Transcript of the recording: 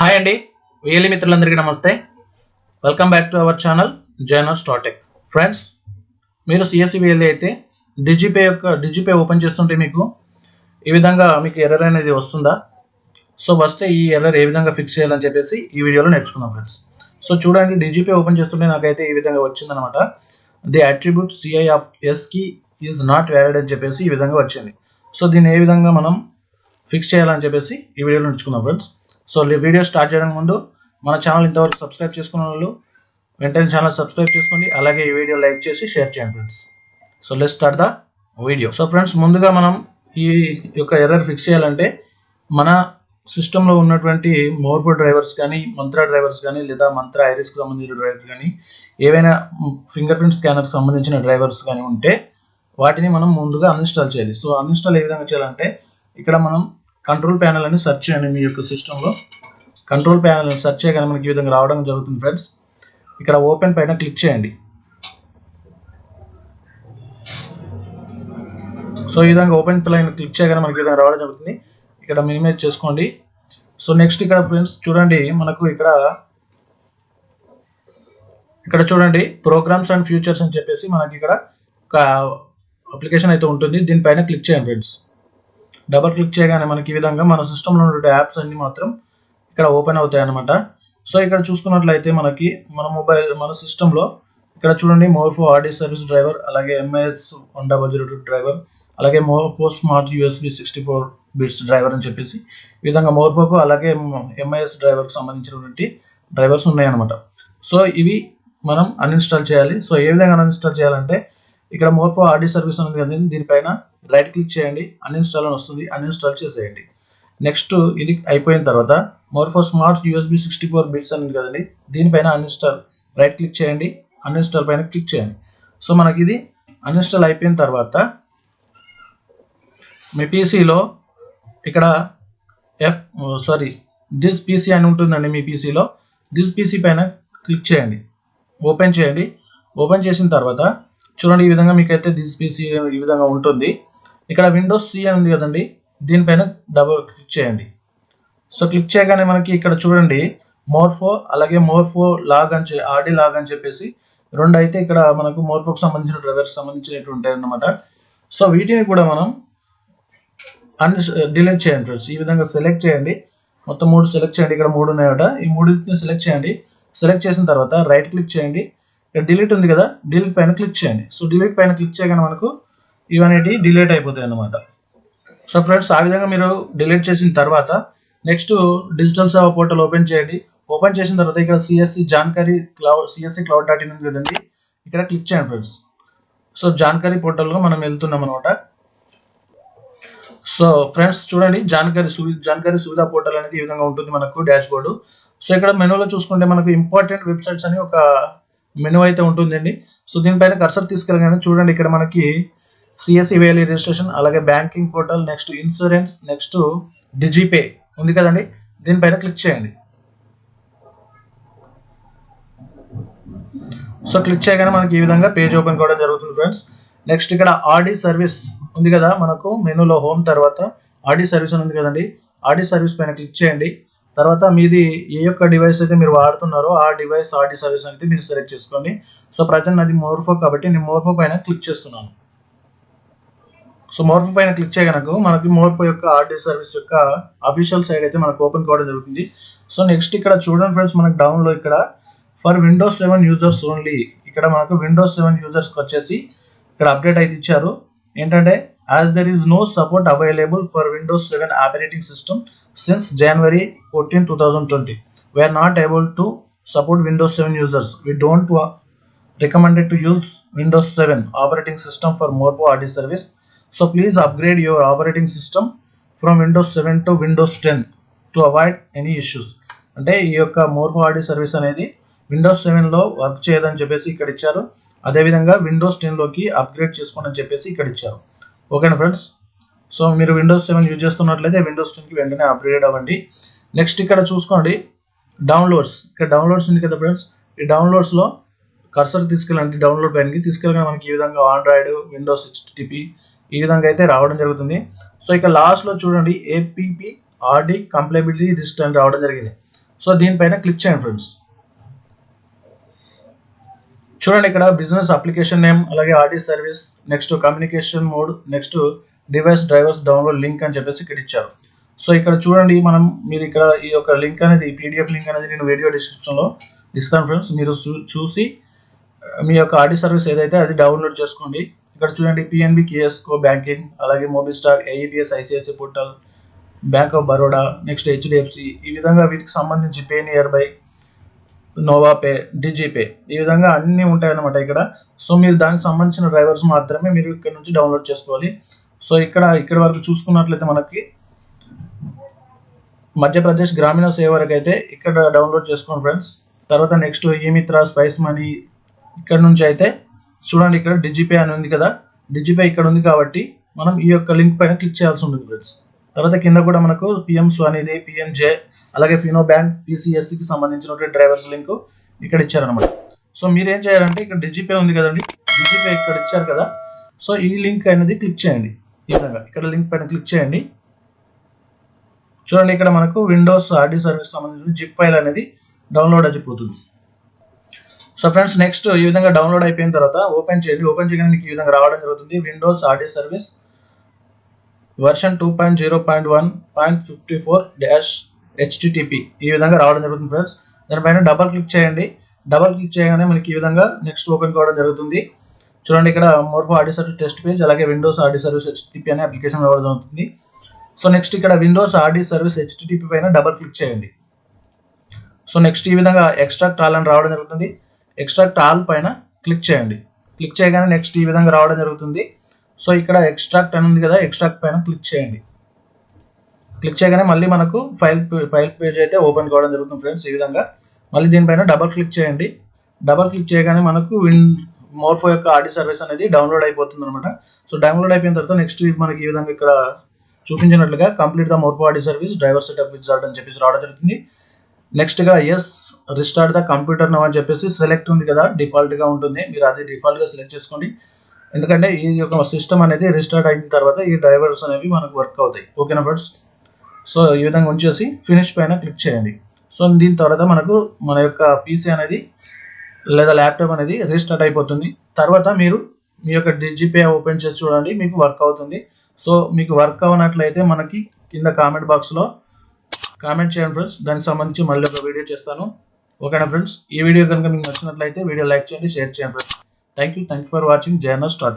Hi అండి, VLE మిత్రులందరికీ నమస్తే. Welcome back to our channel jnrstartech. Friends, మీరు CSC VLE అయితే డిజిపే ఓపెన్ చేస్తుంటే మీకు ఈ విధంగా మీకు ఎర్రర్ అనేది వస్తుందా? సో వస్తే ఈ ఎర్రర్ ఏ విధంగా ఫిక్స్ చేయాలని చెప్పేసి ఈ వీడియోలో నేర్చుకున్నాం ఫ్రెండ్స్. సో చూడండి, డిజిపే ఓపెన్ చేస్తుంటే నాకైతే ఈ విధంగా వచ్చిందనమాట. The attribute CI of SKEY is not valid అని చెప్పేసి ఈ విధంగా వచ్చింది. సో దీన్ని ఏ విధంగా మనం ఫిక్స్ చేయాలని చెప్పేసి ఈ వీడియోలో నేర్చుకున్నాం ఫ్రెండ్స్. సో వీడియో స్టార్ట్ చేయడానికి ముందు మన ఛానల్ ఇంతవరకు సబ్స్క్రైబ్ చేసుకున్న వాళ్ళు వెంటనే ఛానల్ సబ్స్క్రైబ్ చేసుకోండి, అలాగే ఈ వీడియో లైక్ చేసి షేర్ చేయండి friends. So let's start the video. So friends, ముందుగా మనం ఈ యొక్క ఎర్రర్ ఫిక్స్ చేయాలంటే మన సిస్టంలో ఉన్నటువంటి మోర్ఫో డ్రైవర్స్ కానీ, మంత్రా డ్రైవర్స్ కానీ, లేదా మంత్రా ఐరిస్కి సంబంధించిన డ్రైవర్స్ కానీ, ఏవైనా ఫింగర్ ప్రింట్ స్కానర్కి సంబంధించిన డ్రైవర్స్ కానీ ఉంటే వాటిని మనం ముందుగా అన్ఇన్స్టాల్ చేయాలి. సో అన్ఇన్స్టాల్ ఏ విధంగా చేయాలంటే, ఇక్కడ మనం కంట్రోల్ ప్యానల్ అని సెర్చ్ చేయండి. మీ యొక్క సిస్టంలో కంట్రోల్ ప్యానల్ అని సెర్చ్ చేయగానే మనకి ఈ విధంగా రావడం జరుగుతుంది ఫ్రెండ్స్. ఇక్కడ ఓపెన్ పైన క్లిక్ చేయండి. సో ఈ విధంగా ఓపెన్ పైన క్లిక్ చేయగానే మనకి ఈ విధంగా రావడం జరుగుతుంది. ఇక్కడ మినిమైజ్ చేసుకోండి. సో నెక్స్ట్ ఇక్కడ ఫ్రెండ్స్ చూడండి, మనకు ఇక్కడ చూడండి ప్రోగ్రామ్స్ అండ్ ఫ్యూచర్స్ అని చెప్పేసి మనకి ఇక్కడ ఒక అప్లికేషన్ అయితే ఉంటుంది. దీనిపైన క్లిక్ చేయండి ఫ్రెండ్స్. డబల్ క్లిక్ చేయగానే మనకి ఈ విధంగా మన సిస్టంలో ఉన్న యాప్స్ అన్ని మాత్రం ఇక్కడ ఓపెన్ అవుతాయి అన్నమాట. సో ఇక్కడ చూసుకున్నట్లయితే మనకి మన సిస్టంలో ఇక్కడ చూడండి మోర్ఫో ఆర్డీ సర్వీస్ డ్రైవర్, అలాగే MIS 1002 డ్రైవర్, అలాగే Morpho smart USB 64 bits driver అని చెప్పేసి ఈ విధంగా మోర్ఫోకు అలాగే MIS డ్రైవర్కి సంబంధించినటువంటి డ్రైవర్స్ ఉన్నాయన్నమాట. సో ఇవి మనం అన్ఇన్స్టాల్ చేయాలి. సో ఏ విధంగా అన్ఇన్స్టాల్ చేయాలంటే, ఇక్కడ మోర్ఫో ఆర్డీ సర్వీస్ ఉంది కదా, దీనిపైన రైట్ క్లిక్ చేయండి, అన్ఇన్స్టాల్ అని వస్తుంది, అన్ఇన్స్టాల్ చేసేయండి. నెక్స్ట్ ఇది అయిపోయిన తర్వాత మోర్ఫో స్మార్ట్ USB 64 బిట్స్ అని ఉంది కదండి, దీనిపైన అన్ఇన్స్టాల్ రైట్ క్లిక్ చేయండి, అన్ఇన్స్టాల్ పైన క్లిక్ చేయండి. సో మనకి ఇది అన్ఇన్స్టాల్ అయిపోయిన తర్వాత మీ పీసీలో ఇక్కడ దిస్ PC అని ఉంటుందండి. మీ పీసీలో దిస్ PC పైన క్లిక్ చేయండి, ఓపెన్ చేయండి. ఓపెన్ చేసిన తర్వాత చూడండి, ఈ విధంగా మీకైతే దిస్ PC ఈ విధంగా ఉంటుంది. ఇక్కడ విండోస్ C అని ఉంది కదండి, దీనిపైన డబుల్ క్లిక్ చేయండి. సో క్లిక్ చేయగానే మనకి ఇక్కడ చూడండి మోర్ఫో అలాగే మోర్ఫో లాగ్ అని ఆర్డీ లాగ్ అని చెప్పేసి రెండు అయితే ఇక్కడ మనకు మోర్ఫోకి సంబంధించిన డ్రైవర్స్ సంబంధించినట్టు ఉంటాయి అన్నమాట. సో వీటిని కూడా మనం డిలీట్ చేయండి ఫ్రెండ్స్. ఈ విధంగా సెలెక్ట్ చేయండి, మొత్తం 3 సెలెక్ట్ చేయండి. ఇక్కడ 3 ఉన్నాయట, ఈ 3ని సెలెక్ట్ చేయండి. సెలెక్ట్ చేసిన తర్వాత రైట్ క్లిక్ చేయండి. ఇక్కడ డిలీట్ ఉంది కదా, డిలీట్ పైన క్లిక్ చేయండి. సో డిలీట్ పైన క్లిక్ చేయగానే మనకు ఇవన్నీ డిలీట్ అయిపోతాయి అన్నమాట. సో ఫ్రెండ్స్, ఆ విధంగా మీరు డిలీట్ చేసిన తర్వాత నెక్స్ట్ డిజిటల్ సేవ పోర్టల్ ఓపెన్ చేయండి. ఓపెన్ చేసిన తర్వాత ఇక్కడ CSC cloud.in ఉంది కదండి, ఇక్కడ క్లిక్ చేయండి ఫ్రెండ్స్. సో జాన్కరీ పోర్టల్లో మనం వెళ్తున్నాం అనమాట. సో ఫ్రెండ్స్ చూడండి, జాన్కరీ సువిధా పోర్టల్ అనేది ఈ విధంగా ఉంటుంది మనకు డాష్ బోర్డు. సో ఇక్కడ మెనూలో చూసుకుంటే మనకు ఇంపార్టెంట్ వెబ్సైట్స్ అని ఒక మెనూ అయితే ఉంటుందండి. సో దీనిపైన కర్సర్ తీసుకెళ్ళగానే చూడండి, ఇక్కడ మనకి CSC VLE రిజిస్ట్రేషన్, అలాగే banking portal, next insurance, next DigiPay ఉంది కదండి, దీనిపైన క్లిక్ చేయండి. సో క్లిక్ చేయగానే మనకి ఈ విధంగా పేజ్ ఓపెన్ కావడం జరుగుతుంది ఫ్రెండ్స్. నెక్స్ట్ ఇక్కడ ఆర్డీ సర్వీస్ ఉంది కదా, మనకు మెనూలో హోమ్ తర్వాత ఆర్డీ సర్వీస్ ఉంది కదండి, ఆర్డీ సర్వీస్ పైన క్లిక్ చేయండి. తర్వాత మీది ఏ యొక్క డివైస్ అయితే మీరు వాడుతున్నారో ఆ డివైస్ ఆర్డీ సర్వీస్ అయితే మీరు సెలెక్ట్ చేసుకోండి. సో ప్రజెంట్ అది మోర్ఫో కాబట్టి నేను మోర్ఫో పైన క్లిక్ చేస్తున్నాను. సో మోర్ఫో పైన క్లిక్ చేయగనకు మనకి మోర్ఫో యొక్క ఆర్డీ సర్వీస్ యొక్క అఫీషియల్ సైట్ అయితే మనకు ఓపెన్ కావడం జరుగుతుంది. సో నెక్స్ట్ ఇక్కడ చూడండి ఫ్రెండ్స్, మనకు డౌన్లో ఇక్కడ ఫర్ Windows 7 యూజర్స్ ఓన్లీ, ఇక్కడ మనకు Windows 7 యూజర్స్కి వచ్చేసి ఇక్కడ అప్డేట్ అయితే ఇచ్చారు. ఏంటంటే, as there is no support available for Windows 7 operating system since January 14, 2020, we're not able to support Windows 7 users. We don't recommended to use Windows 7 operating system for Morpho RD service. So please upgrade your operating system from Windows 7 to Windows 10 to avoid any issues. అంటే ఈ యొక్క Morpho RD service అనేది Windows 7లో work చేయదని చెప్పేసి ఇక్కడ ఇచ్చారు. అదేవిధంగా Windows 10లోకి upgrade చేసుకోండి అని చెప్పేసి ఇక్కడ ఇచ్చారు. ఓకేనా ఫ్రెండ్స్? సో మీరు Windows 7 యూజ్ చేస్తున్నట్లయితే Windows 10కి వెంటనే అప్గ్రేడ్ అవ్వండి. నెక్స్ట్ ఇక్కడ చూసుకోండి డౌన్లోడ్స్, ఇక్కడ డౌన్లోడ్స్ ఉంది కదా ఫ్రెండ్స్, ఈ డౌన్లోడ్స్లో కర్సర్ తీసుకెళ్ళండి, డౌన్లోడ్ పైనకి తీసుకెళ్ళగానే మనకి ఈ విధంగా ఆండ్రాయిడ్, విండోస్ HTTP ఈ విధంగా అయితే రావడం జరుగుతుంది. సో ఇక లాస్ట్లో చూడండి APP RD కంప్లైబిలిటీ లిస్ట్ అని రావడం జరిగింది. సో దీనిపైన క్లిక్ చేయండి ఫ్రెండ్స్. చూడండి ఇక్కడ బిజినెస్ అప్లికేషన్ నేమ్, అలాగే RD service, next communication mode, next device drivers download link అని చెప్పేసి ఇక్కడ ఇచ్చారు. సో ఇక్కడ చూడండి మీరు ఇక్కడ ఈ యొక్క లింక్ అనేది, పీడిఎఫ్ లింక్ అనేది నేను వీడియో డిస్క్రిప్షన్లో ఇస్తాను ఫ్రెండ్స్. మీరు చూసి మీ యొక్క ఆర్డీ సర్వీస్ ఏదైతే అది డౌన్లోడ్ చేసుకోండి. ఇక్కడ చూడండి పిఎన్బి, కేఎస్కో బ్యాంకింగ్, అలాగే Mobistar, AEPS, ICICI portal, bank of Baroda, next HDFC, ఈ విధంగా వీటికి సంబంధించి pay nearby, Nova pay, DigiPay, ఈ విధంగా అన్నీ ఉంటాయన్నమాట ఇక్కడ. సో మీరు దానికి సంబంధించిన డ్రైవర్స్ మాత్రమే మీరు ఇక్కడ నుంచి డౌన్లోడ్ చేసుకోవాలి. సో ఇక్కడ వరకు చూసుకున్నట్లయితే మనకి మధ్యప్రదేశ్ గ్రామీణ సేవ వరకు అయితే ఇక్కడ డౌన్లోడ్ చేసుకోండి ఫ్రెండ్స్. తర్వాత నెక్స్ట్ ఈ మిత్ర, స్పైస్ మనీ, ఇక్కడ నుంచి అయితే చూడండి ఇక్కడ డిజిపే అని ఉంది కదా, డిజిపే ఇక్కడ ఉంది కాబట్టి మనం ఈ యొక్క లింక్ పైన క్లిక్ చేయాల్సి ఉంటుంది ఫ్రెండ్స్. తర్వాత కింద కూడా మనకు పిఎం స్వానిధి, పిఎంజే, అలాగే ఫినో బ్యాంక్, పిసిఎస్సికి సంబంధించినటువంటి డ్రైవర్స్ లింక్ ఇక్కడ ఇచ్చారనమాట. సో మీరు ఏం చేయాలంటే ఇక్కడ డిజిపే ఉంది కదండి, డిజిపే ఇక్కడ ఇచ్చారు కదా, సో ఈ లింక్ అనేది క్లిక్ చేయండి. ఈ విధంగా ఇక్కడ లింక్ పైన క్లిక్ చేయండి. చూడండి ఇక్కడ మనకు విండోస్ ఆర్డీ సర్వీస్ సంబంధించిన జిప్ ఫైల్ అనేది డౌన్లోడ్ అయిపోతుంది. సో ఫ్రెండ్స్ నెక్స్ట్ ఈ విధంగా డౌన్లోడ్ అయిపోయిన తర్వాత ఓపెన్ చేయండి. ఓపెన్ చేయగానే మీకు ఈ విధంగా రావడం జరుగుతుంది. Windows RD service version 2.0.1.54-HTTP ఈ విధంగా రావడం జరుగుతుంది ఫ్రెండ్స్. దానిపైన డబల్ క్లిక్ చేయండి. డబల్ క్లిక్ చేయగానే మనకి ఈ విధంగా నెక్స్ట్ ఓపెన్ కావడం జరుగుతుంది. చూడండి ఇక్కడ more for RD service test page, అలాగే విండోస్ ఆర్డీ సర్వీస్ HTTP అనే అప్లికేషన్ రావడం జరుగుతుంది. సో నెక్స్ట్ ఇక్కడ విండోస్ ఆర్డీ సర్వీస్ HTTP పైన డబల్ క్లిక్ చేయండి. సో నెక్స్ట్ ఈ విధంగా ఎక్స్ట్రాక్ట్ ఆల్ అని రావడం జరుగుతుంది. ఎక్స్ట్రాక్ట్ ఆల్ పైన క్లిక్ చేయండి. క్లిక్ చేయగానే నెక్స్ట్ ఈ విధంగా రావడం జరుగుతుంది. సో ఇక్కడ ఎక్స్ట్రాక్ట్ అని ఉంది కదా, ఎక్స్ట్రాక్ట్ పైన క్లిక్ చేయండి. క్లిక్ చేయగానే మళ్ళీ మనకు ఫైల్ పేజ్ అయితే ఓపెన్ కావడం జరుగుతుంది ఫ్రెండ్స్. ఈ విధంగా మళ్ళీ దీనిపైన డబల్ క్లిక్ చేయండి. డబల్ క్లిక్ చేయగానే మనకు మోర్ఫో యొక్క ఆర్డీ సర్వీస్ అనేది డౌన్లోడ్ అయిపోతుంది అనమాట. సో డౌన్లోడ్ అయిపోయిన తర్వాత నెక్స్ట్ మనకి ఈ విధంగా ఇక్కడ చూపించినట్లుగా complete the Morpho RD service driver setup wizard అని చెప్పేసి రావడం జరుగుతుంది. నెక్స్ట్ గా yes restart the computer now అని చెప్పేసి సెలెక్ట్ ఉంది కదా, డిఫాల్ట్ గా ఉంటుంది, మీరు అది డిఫాల్ట్ గా సెలెక్ట్ చేసుకోండి. ఎందుకంటే ఈ యొక్క సిస్టమ్ అనేది రిస్టార్ట్ అయిన తర్వాత ఈ డ్రైవర్స్ అనేవి మనకు వర్క్ అవుతాయి. ఓకేనా ఫ్రెండ్స్. సో ఈ విధంగా ఉంచేసి ఫినిష్ పైన క్లిక్ చేయండి. సో దీని తర్వాత మనకు మన యొక్క పీసీ అనేది లేదా ల్యాప్టాప్ అనేది రీస్టార్ట్ అయిపోతుంది. తర్వాత మీరు మీ యొక్క డిజిపే ఓపెన్ చేసి చూడండి, మీకు వర్క్ అవుతుంది. సో మీకు వర్క్ అవునట్లయితే మనకి కింద కామెంట్ బాక్స్లో కామెంట్ చేయండి ఫ్రెండ్స్. దానికి సంబంధించి మళ్ళీ ఒక వీడియో చేస్తాను. ఓకేనా ఫ్రెండ్స్. ఈ వీడియో కనుక మీకు నచ్చినట్లయితే వీడియో లైక్ చేయండి, షేర్ చేయండి friends. Thank you for watching jnrstartech.